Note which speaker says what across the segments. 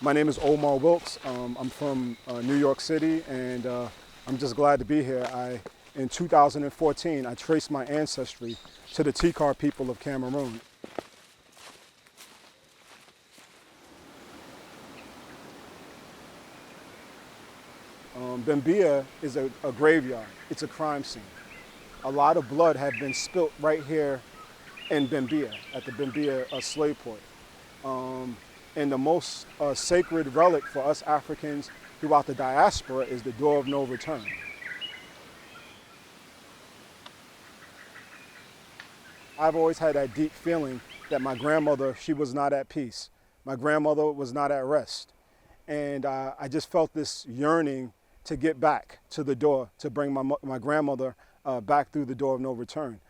Speaker 1: My name is Omar Wilks. I'm from New York City, and I'm just glad to be here. In 2014, I traced my ancestry to the Tikar people of Cameroon. Bimbia is a graveyard. It's a crime scene. A lot of blood had been spilt right here in Bimbia, at the Bimbia slave port. And the most sacred relic for us Africans throughout the diaspora is the door of no return. I've always had that deep feeling that my grandmother, she was not at peace. My grandmother was not at rest. And I just felt this yearning to get back to the door, to bring my grandmother back through the door of no return.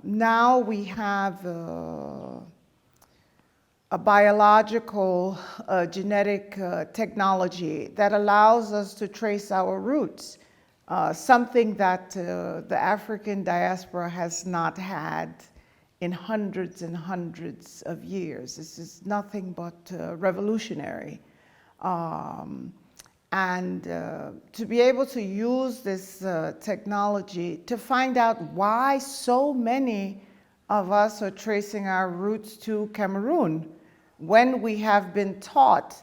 Speaker 2: Now we have a biological genetic technology that allows us to trace our roots, something that the African diaspora has not had in hundreds and hundreds of years. This is nothing but revolutionary. And to be able to use this technology to find out why so many of us are tracing our roots to Cameroon when we have been taught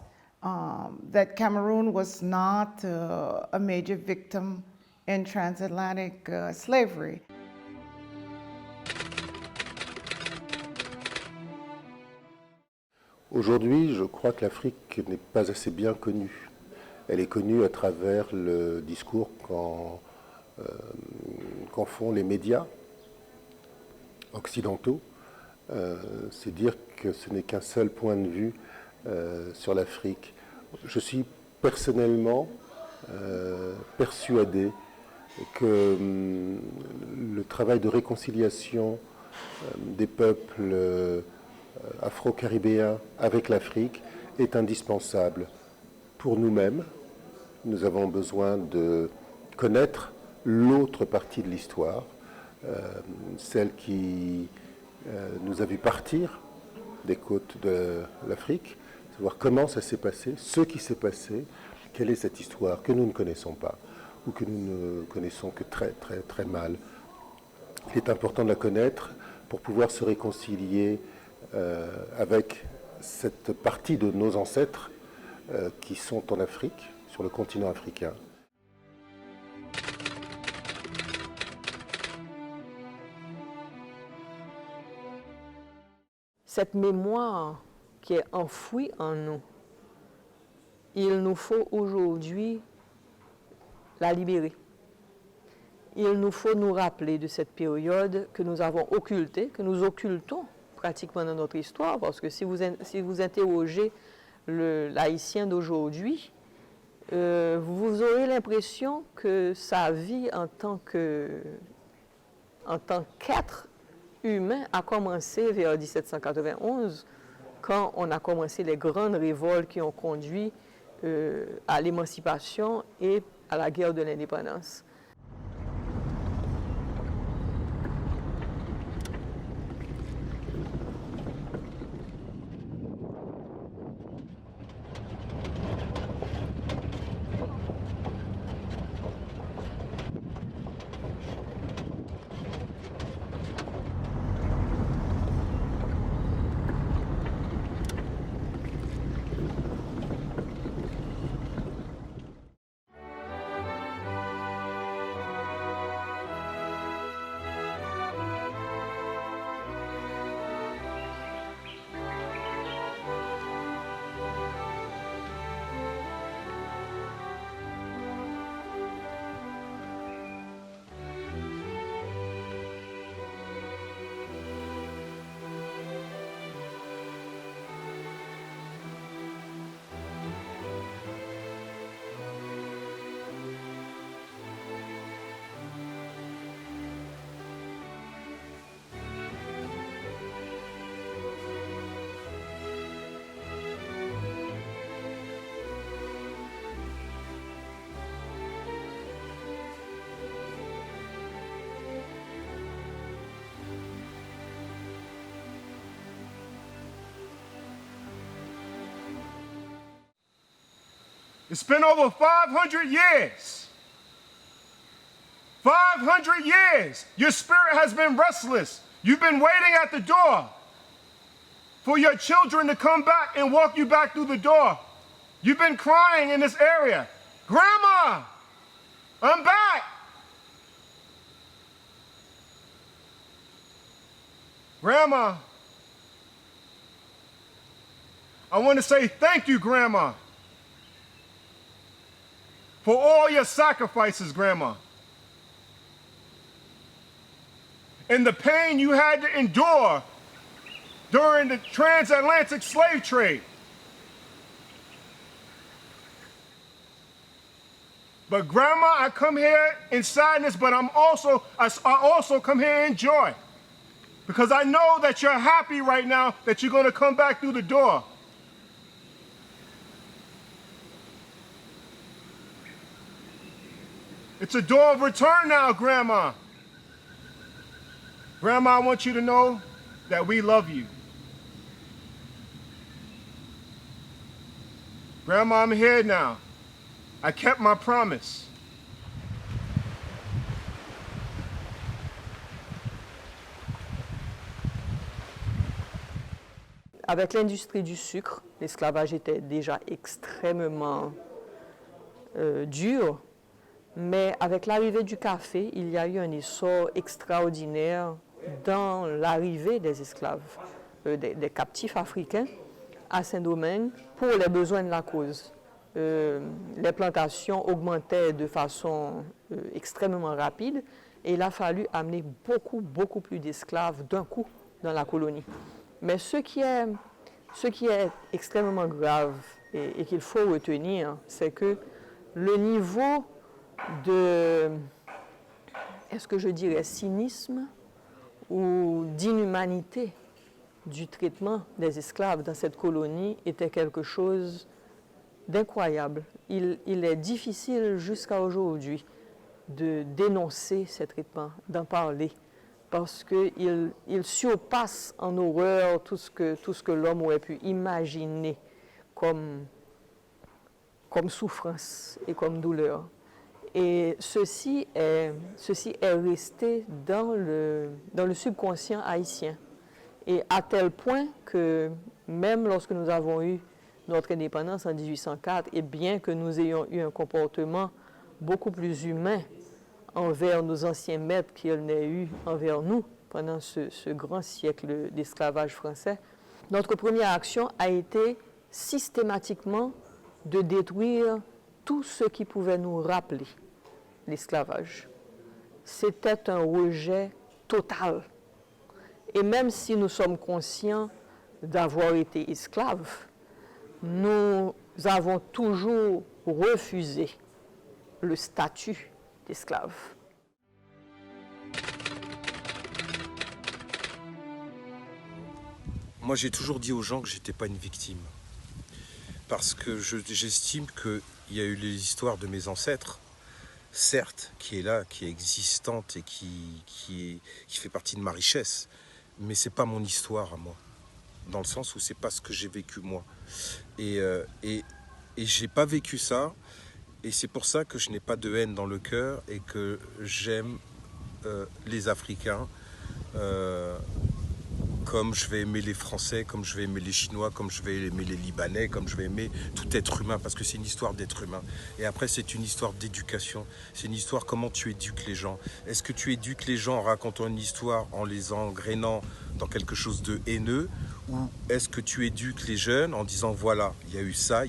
Speaker 2: that Cameroon was not a major victim in transatlantic slavery.
Speaker 3: Aujourd'hui, je crois que l'Afrique n'est pas assez bien connue. Elle est connue à travers le discours qu'en font les médias occidentaux. C'est dire que ce n'est qu'un seul point de vue sur l'Afrique. Je suis personnellement persuadé que le travail de réconciliation des peuples afro-caribéens avec l'Afrique est indispensable. Pour nous-mêmes, nous avons besoin de connaître l'autre partie de l'histoire, celle qui nous a vu partir des côtes de l'Afrique, savoir comment ça s'est passé, ce qui s'est passé, quelle est cette histoire que nous ne connaissons pas ou que nous ne connaissons que très très très mal. Il est important de la connaître pour pouvoir se réconcilier avec cette partie de nos ancêtres qui sont en Afrique, sur le continent africain.
Speaker 4: Cette mémoire qui est enfouie en nous, il nous faut aujourd'hui la libérer. Il nous faut nous rappeler de cette période que nous avons occultée, que nous occultons pratiquement dans notre histoire, parce que si vous interrogez l'haïtien d'aujourd'hui, vous aurez l'impression que sa vie en tant qu'être humain a commencé vers 1791, quand on a commencé les grandes révoltes qui ont conduit à l'émancipation et à la guerre de l'indépendance.
Speaker 1: It's been over 500 years. 500 years. Your spirit has been restless. You've been waiting at the door for your children to come back and walk you back through the door. You've been crying in this area. Grandma, I'm back. Grandma, I want to say thank you, Grandma, for all your sacrifices, Grandma. And the pain you had to endure during the transatlantic slave trade. But Grandma, I come here in sadness, but I also come here in joy. Because I know that you're happy right now that you're going to come back through the door. It's a door of return now, Grandma. Grandma, I want you to know that we love you. Grandma, I'm here now. I kept my promise.
Speaker 4: Avec l'industrie du sucre, l'esclavage était déjà extrêmement dur, mais avec l'arrivée du café, il y a eu un essor extraordinaire dans l'arrivée des esclaves, des captifs africains à Saint-Domingue pour les besoins de la cause. Les plantations augmentaient de façon extrêmement rapide et il a fallu amener beaucoup plus d'esclaves d'un coup dans la colonie. Mais ce qui est extrêmement grave et qu'il faut retenir, c'est que le niveau de, est-ce que je dirais, cynisme ou d'inhumanité du traitement des esclaves dans cette colonie était quelque chose d'incroyable. Il est difficile jusqu'à aujourd'hui de dénoncer ces traitements, d'en parler, parce qu'il surpasse en horreur tout ce que l'homme aurait pu imaginer comme souffrance et comme douleur. Et ceci est resté dans le subconscient haïtien. Et à tel point que même lorsque nous avons eu notre indépendance en 1804, et bien que nous ayons eu un comportement beaucoup plus humain envers nos anciens maîtres qu'il n'ait eu envers nous pendant ce grand siècle d'esclavage français, notre première action a été systématiquement de détruire tout ce qui pouvait nous rappeler l'esclavage. C'était un rejet total. Et même si nous sommes conscients d'avoir été esclaves, nous avons toujours refusé le statut d'esclave.
Speaker 5: Moi, j'ai toujours dit aux gens que je n'étais pas une victime. Parce que j'estime qu'il y a eu les histoires de mes ancêtres, certes, qui est là, qui est existante et qui fait partie de ma richesse. Mais ce n'est pas mon histoire à moi. Dans le sens où ce n'est pas ce que j'ai vécu moi. Et je n'ai pas vécu ça. Et c'est pour ça que je n'ai pas de haine dans le cœur et que j'aime les Africains comme je vais aimer les Français, comme je vais aimer les Chinois, comme je vais aimer les Libanais, comme je vais aimer tout être humain, parce que c'est une histoire d'être humain. Et après, c'est une histoire d'éducation. C'est une histoire comment tu éduques les gens. Est-ce que tu éduques les gens en racontant une histoire, en les engrainant dans quelque chose de haineux, ou est-ce que tu éduques les jeunes en disant voilà, il y a eu ça,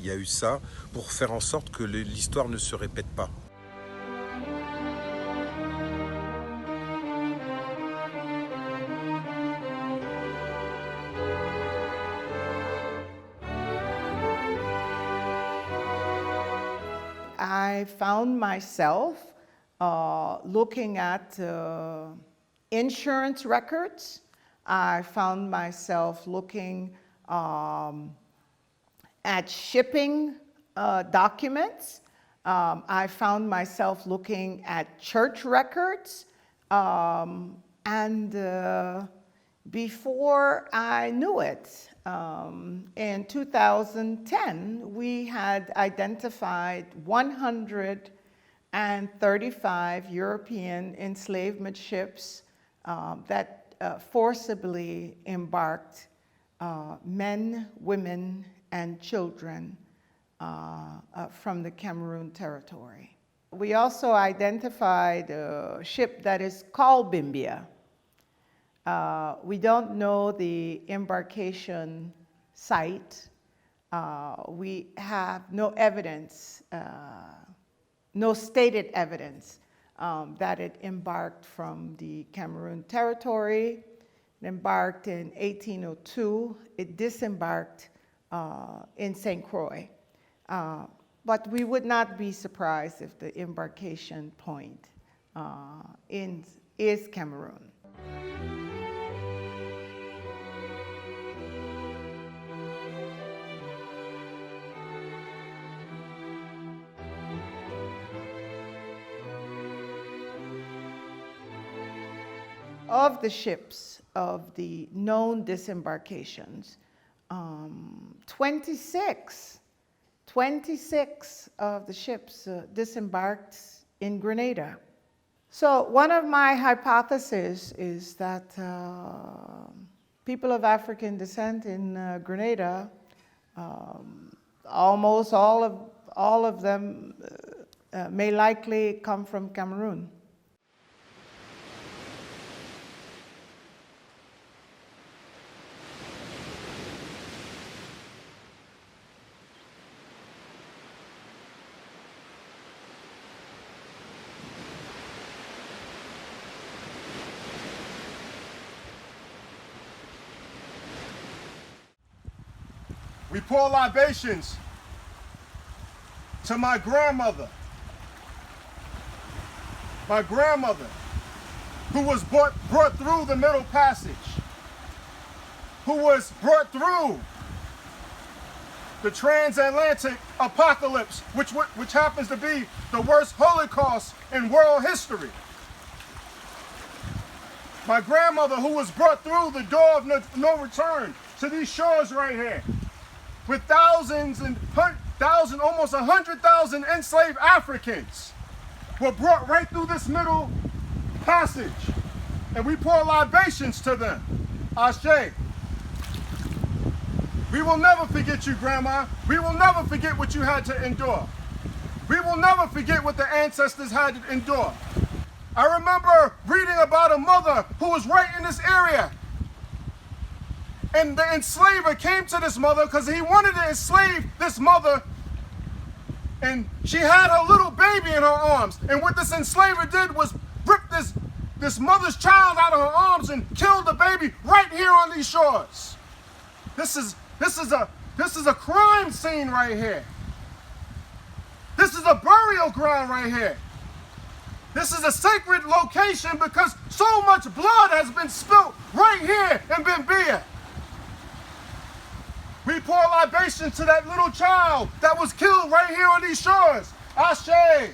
Speaker 5: pour faire en sorte que l'histoire ne se répète pas.
Speaker 2: I found myself looking at insurance records. I found myself looking at shipping documents. I found myself looking at church records. And Before I knew it, in 2010, we had identified 135 European enslavement ships that forcibly embarked men, women, and children from the Cameroon territory. We also identified a ship that is called Bimbia. We don't know the embarkation site. We have no evidence, no stated evidence that it embarked from the Cameroon territory. It embarked in 1802. It disembarked in St. Croix. But we would not be surprised if the embarkation point is Cameroon. Of the ships of the known disembarkations, 26 of the ships disembarked in Grenada. So one of my hypotheses is that people of African descent in Grenada, almost all of them may likely come from Cameroon.
Speaker 1: We pour libations to my grandmother who was brought through the Middle Passage, who was brought through the transatlantic apocalypse, which happens to be the worst Holocaust in world history. My grandmother who was brought through the door of no return to these shores right here, with thousands and thousands, almost 100,000 enslaved Africans were brought right through this Middle Passage. And we pour libations to them. Ashe. We will never forget you, Grandma. We will never forget what you had to endure. We will never forget what the ancestors had to endure. I remember reading about a mother who was right in this area. And the enslaver came to this mother because he wanted to enslave this mother. And she had her little baby in her arms. And what this enslaver did was rip this mother's child out of her arms and killed the baby right here on these shores. This is a crime scene right here. This is a burial ground right here. This is a sacred location because so much blood has been spilt right here in Bimbia. We pour libations to that little child that was killed right here on these shores. Ashe.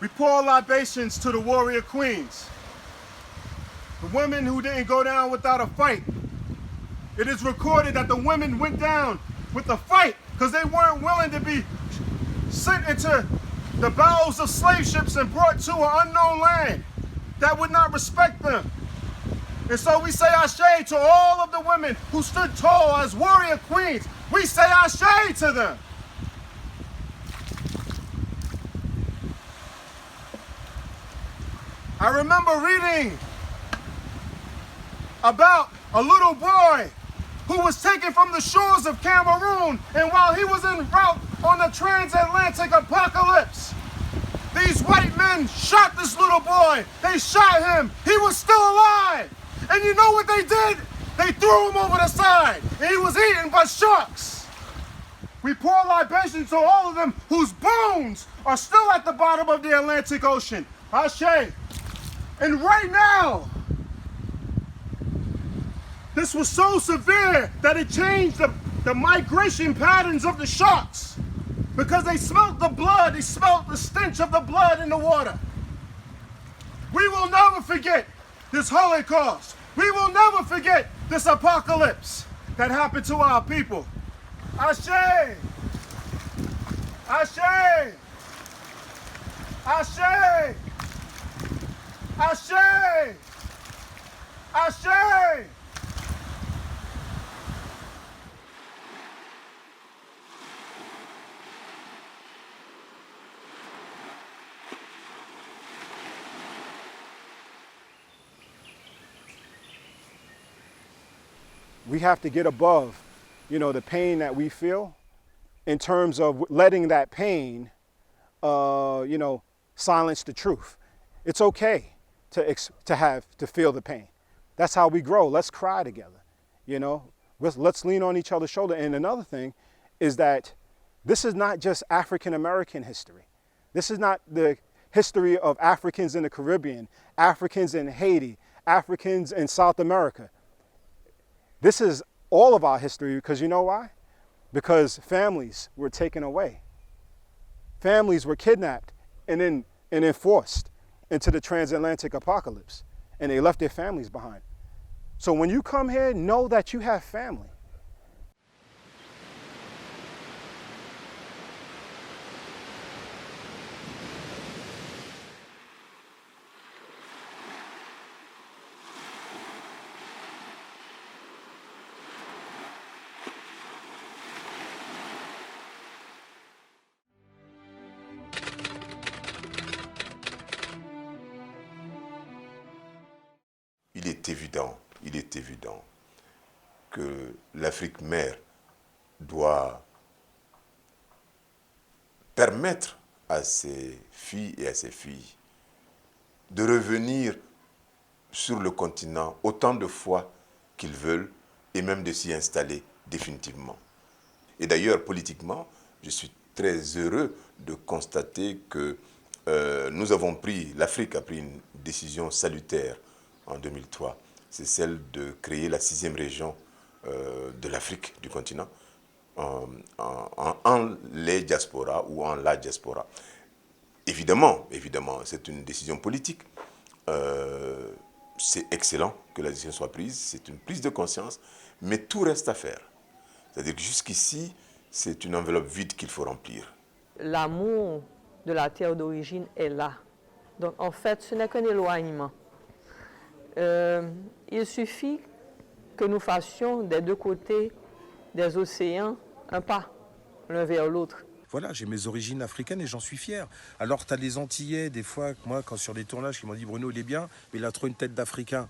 Speaker 1: We pour libations to the warrior queens, the women who didn't go down without a fight. It is recorded that the women went down with a fight because they weren't willing to be sent into the bowels of slave ships and brought to an unknown land that would not respect them. And so we say ashe to all of the women who stood tall as warrior queens. We say ashe to them. I remember reading about a little boy who was taken from the shores of Cameroon, and while he was en route on the transatlantic apocalypse, these white men shot this little boy. They shot him. He was still alive. And you know what they did? They threw him over the side, and he was eaten by sharks. We pour libations to all of them whose bones are still at the bottom of the Atlantic Ocean. Ashe. And right now, this was so severe that it changed the migration patterns of the sharks because they smelt the blood, they smelt the stench of the blood in the water. We will never forget this Holocaust. We will never forget this apocalypse that happened to our people. Ashe! Ashe! Ashe! Ashe! Ashe! We have to get above, the pain that we feel in terms of letting that pain, silence the truth. It's okay to feel the pain. That's how we grow. Let's cry together, Let's lean on each other's shoulder. And another thing is that this is not just African American history. This is not the history of Africans in the Caribbean, Africans in Haiti, Africans in South America. This is all of our history because you know why? Because families were taken away. Families were kidnapped and then forced into the transatlantic apocalypse, and they left their families behind. So when you come here, know that you have family.
Speaker 6: Il est évident que l'Afrique mère doit permettre à ses filles et à ses filles de revenir sur le continent autant de fois qu'ils veulent et même de s'y installer définitivement. Et d'ailleurs, politiquement, je suis très heureux de constater que l'Afrique a pris une décision salutaire en 2003. C'est celle de créer la 6e région de l'Afrique, du continent, en les diasporas ou en la diaspora. Évidemment, c'est une décision politique. C'est excellent que la décision soit prise, c'est une prise de conscience, mais tout reste à faire. C'est-à-dire que jusqu'ici, c'est une enveloppe vide qu'il faut remplir.
Speaker 4: L'amour de la terre d'origine est là. Donc en fait, ce n'est qu'un éloignement. Il suffit que nous fassions des deux côtés des océans un pas, l'un vers l'autre.
Speaker 5: Voilà, j'ai mes origines africaines et j'en suis fier. Alors, tu as des Antillais, des fois, moi, quand sur les tournages, ils m'ont dit « Bruno, il est bien, mais il a trop une tête d'Africain. »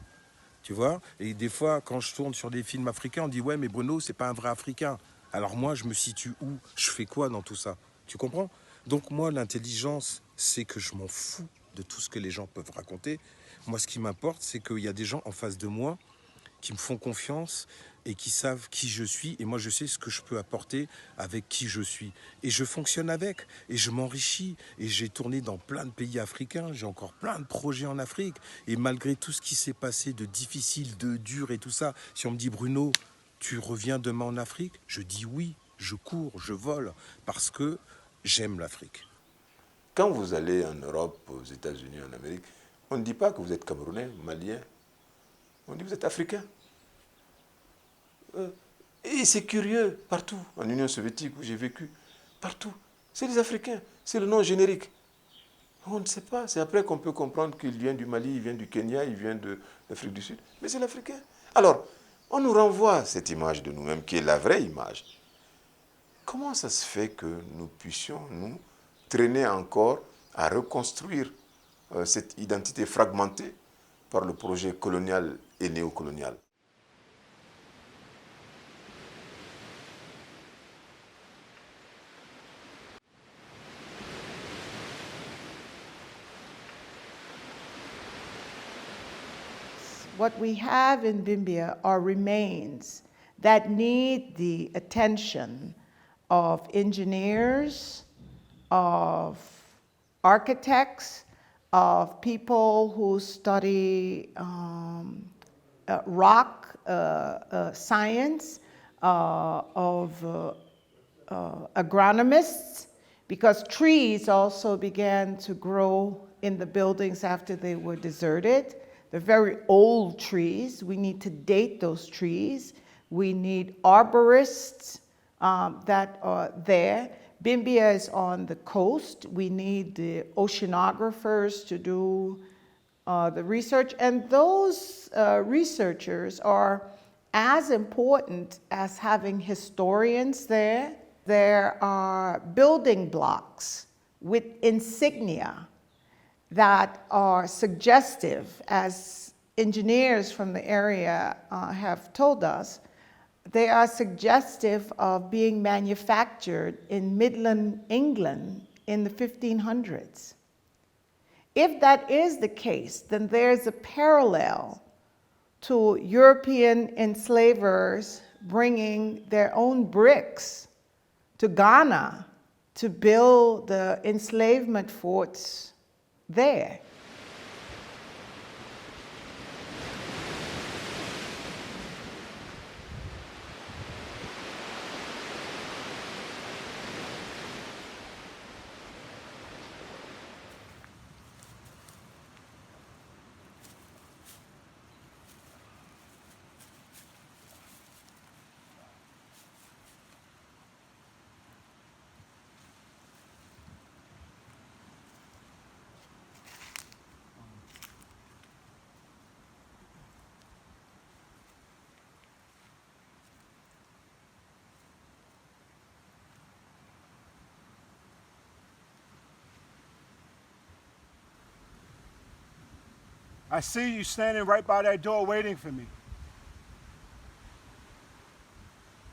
Speaker 5: Tu vois? Et des fois, quand je tourne sur des films africains, on dit « Ouais, mais Bruno, c'est pas un vrai Africain. » Alors moi, je me situe où? Je fais quoi dans tout ça? Tu comprends? Donc moi, l'intelligence, c'est que je m'en fous de tout ce que les gens peuvent raconter. Moi, ce qui m'importe, c'est qu'il y a des gens en face de moi qui me font confiance et qui savent qui je suis. Et moi, je sais ce que je peux apporter avec qui je suis. Et je fonctionne avec. Et je m'enrichis. Et j'ai tourné dans plein de pays africains. J'ai encore plein de projets en Afrique. Et malgré tout ce qui s'est passé de difficile, de dur et tout ça, si on me dit, Bruno, tu reviens demain en Afrique? Je dis oui. Je cours, je vole. Parce que j'aime l'Afrique.
Speaker 6: Quand vous allez en Europe, aux États-Unis, en Amérique, on ne dit pas que vous êtes Camerounais, Malien. On dit que vous êtes Africain. Et c'est curieux, partout, en Union soviétique où j'ai vécu, partout. C'est les Africains, c'est le nom générique. On ne sait pas, c'est après qu'on peut comprendre qu'il vient du Mali, il vient du Kenya, il vient de l'Afrique du Sud. Mais c'est l'Africain. Alors, on nous renvoie cette image de nous-mêmes, qui est la vraie image. Comment ça se fait que nous puissions, nous, traîner encore à reconstruire cette identité fragmentée par le projet colonial et néocolonial?
Speaker 2: What we have in Bimbia are remains that need the attention of engineers, of architects, of people who study rock science, of agronomists, because trees also began to grow in the buildings after they were deserted. They're very old trees. We need to date those trees. We need arborists that are there. Bimbia is on the coast. We need the oceanographers to do the research. And those researchers are as important as having historians there. There are building blocks with insignia that are suggestive, as engineers from the area have told us. They are suggestive of being manufactured in Midland, England in the 1500s. If that is the case, then there's a parallel to European enslavers bringing their own bricks to Ghana to build the enslavement forts there.
Speaker 1: I see you standing right by that door waiting for me.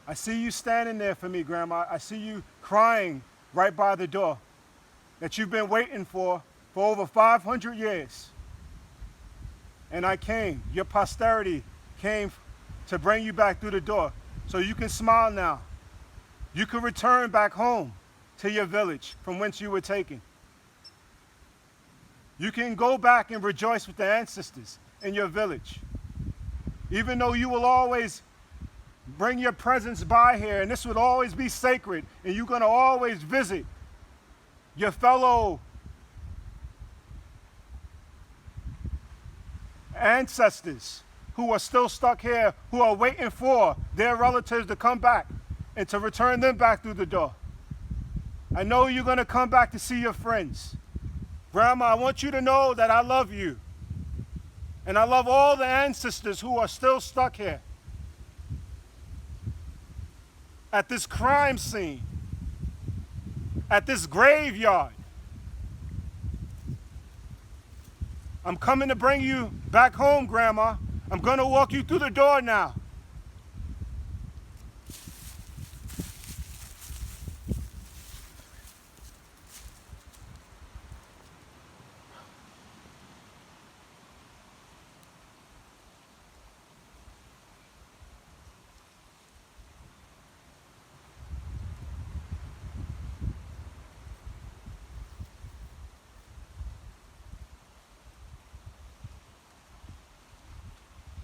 Speaker 1: I see you standing there for me, Grandma. I see you crying right by the door that you've been waiting for over 500 years. And I came, your posterity came to bring you back through the door so you can smile now. You can return back home to your village from whence you were taken. You can go back and rejoice with the ancestors in your village. Even though you will always bring your presence by here, and this would always be sacred, and you're going to always visit your fellow ancestors who are still stuck here, who are waiting for their relatives to come back and to return them back through the door. I know you're going to come back to see your friends. Grandma, I want you to know that I love you. And I love all the ancestors who are still stuck here at this crime scene, at this graveyard. I'm coming to bring you back home, Grandma. I'm going to walk you through the door now.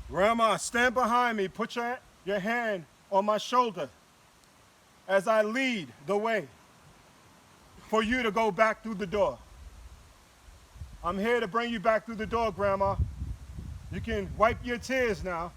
Speaker 1: Grandma, stand behind me. Put your hand on my shoulder as I lead the way for you to go back through the door. I'm here to bring you back through the door, Grandma. You can wipe your tears now.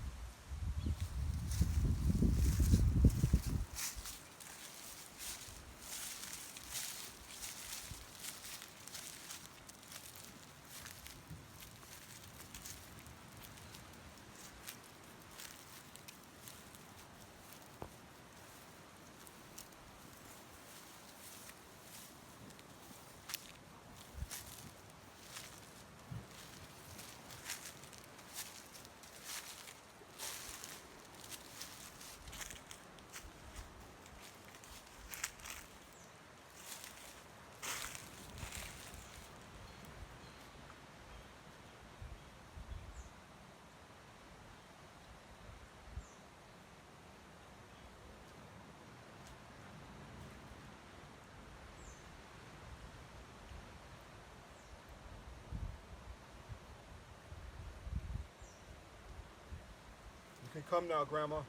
Speaker 1: You can come now, Grandma.